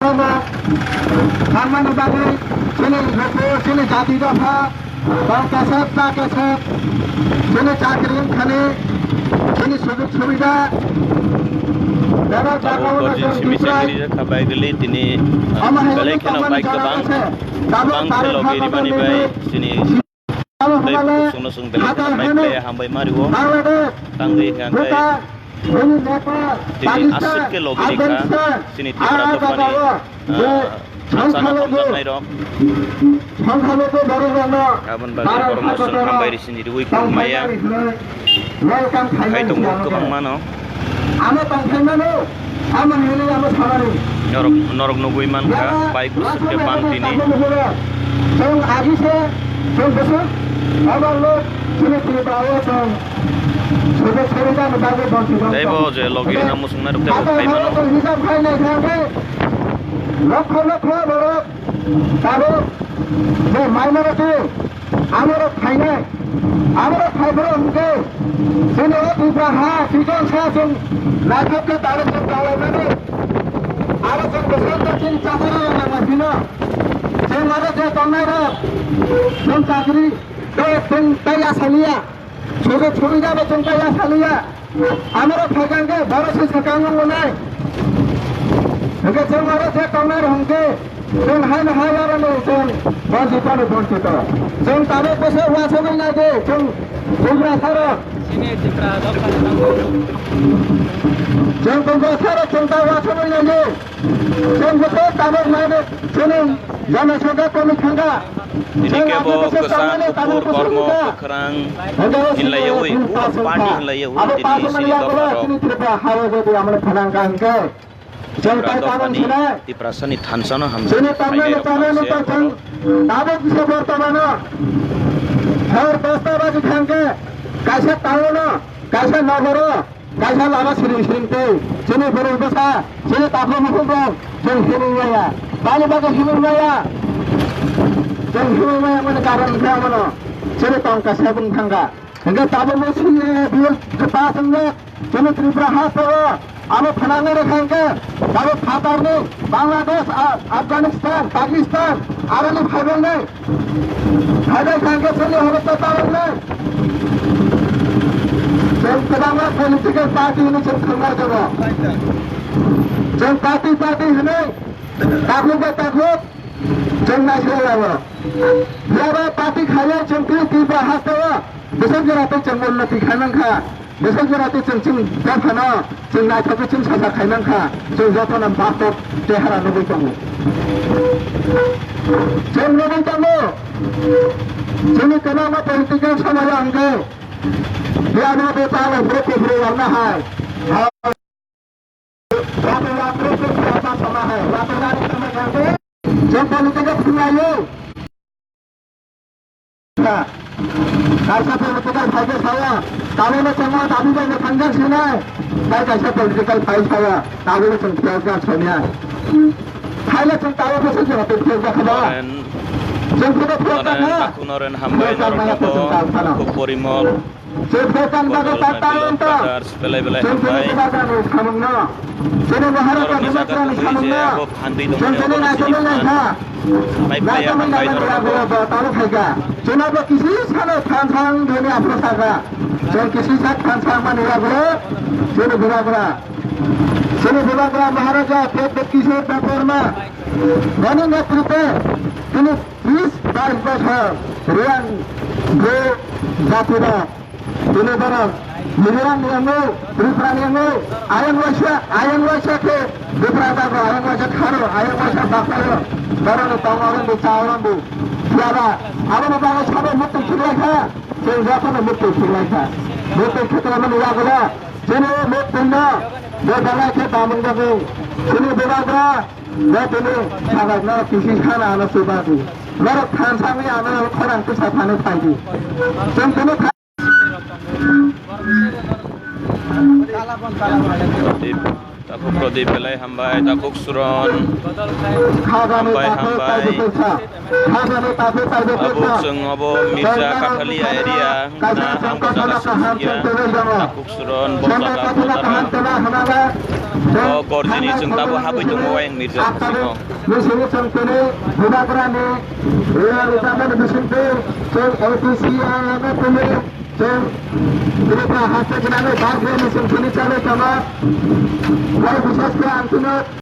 Pertama, Harman Bagi, sini Loko, sini Jati Dapha, Bang Kasep, Tak Kasep, sini Cakrim Khane, sini Sudut Subida, Dapat Bakau Gojin Simisagiri Kabai Geli Tini Balai Kena Baik Kebang Bang Telo Giri Bani Bai Sini Dai Sung Sung Balai Kena Baik Playa Hambai Mariwo Tanggi Kangai Tini Asik Ke Logi Nika Sini Tibra Topani Sansana Kamzat Nairok Kaban Bagi Promotion Hambai di sini Dui Kumaya Kai Tunggu Kebang Mano Norok Nugui Man Ka Baik Busuk Depan Tini Daibo je logi namu sungna rukte kai mano Amara Fiber Unke, Sino Ibraha, Tijon Sasung, Nakaka Tarasum Kalamani, Arasum Besanta in Chapara and Masina, Semara Tonara, Sun Sakri, Taya Salia, Suga Churida Taya Salia, Amara Paganga, Barasis Kangai, Samara Tonara Unke. Jom hana hana lo jom bonjita jom tabe pese wasa mai lage jom jomra thara sini jipra jom jomra thara jomta wasa mai lage jom hote tabe mane jom jana soga komi khanga ini kebo kesan ukur kormo kerang nilai yawi party nilai yawi jadi sini dokter hawa jadi amne phanangkan ke di prasani thansana ham sini tamne tamne tang tabe kise bartamana har dosta baji khangke kaisa tauna kaisa nagoro kaisa lama siri sirinte sini buru basa sini tapro mukhro jeng hiruya bali baga hiruya jeng hiruya mane karan khamano sini tang kaisa bun khanga hingga tabe musini bil kepasangga sini tripura haso Amo Phananga Khangke, Tabe Phatarne, Bangladesh, Afghanistan, Pakistan, Arani Bhaibonne, Bhaibon Khangke Sani Horata Tawarne. Jom Kadama political party ini jom khamar jabo. Jom party ini, takluk, jom nasional jabo. Biara party khaya jom tiba hastawa, besar jerate jom unnati khanangka. Besok berarti cengceng dapana, ceng naik tapi ceng saja kainan ka, ceng jatuh nam batok tehara nubu kamu, ceng nubu kamu, ceng kenapa politiknya sama yang ke, dia mau bertahan berpikir warna hai, laporan berpikir apa sama hai, laporan sama yang ke, ceng politiknya pengayu. Kaisa political fight saya, tahu ni semua tahu ni panjang sini. Saya kaisa political fight saya, tahu ni semua semuanya. Saya ni tahu pasal apa political khabar. Semua political. Aku noren hambai noren aku porimol. Semua baga tahu entah. Belai hambai. Semua bahara kerajaan samungna. Semua nasional Baik playa hambai noren tahu saja. Jenaba kisi sana thansang dhoni apna saga. Jen kisi sak thansang man ira bura Maharaja Pet kisi Baparma. Dhoni netrite tini 20 bachar Rian Go Japura tini barang Miliran yango Rifran yango Ayang Wasya ke Biprata ko Ayang Wasya kharo Ayang Wasya bakaro barang tangaran di cawaran bu siapa apa nama siapa mutu kirlaka siapa nama mutu kirlaka mutu kita mana gula sini mutu na dia bala ke tamun gabe sini belaga dia ini sangat na kisi khana anak subati mera khan sami anak orang tu sapane pagi sini takuk prodip belai hambai takuk suron খাবারে Hambai, তাকে hambai. পাইবে পয়সা খাবারে তাকে পাইবে Abu পয়সা seng abo Mirza Kakalia area na angko jaga susia takuk suron boslaka botara o gorjini seng tabu habu tungo wayang Mirza singo missing সংকনে ভূমাগ্রামে রিয়ালিটামের মিশিংকে সেই এটিসি আইএমএ তুমি সেই বিশেষ করে হাতে গ্রামে বাঘ মিশিং শুনি চলে তোমার বিশেষ করে আন্তরিক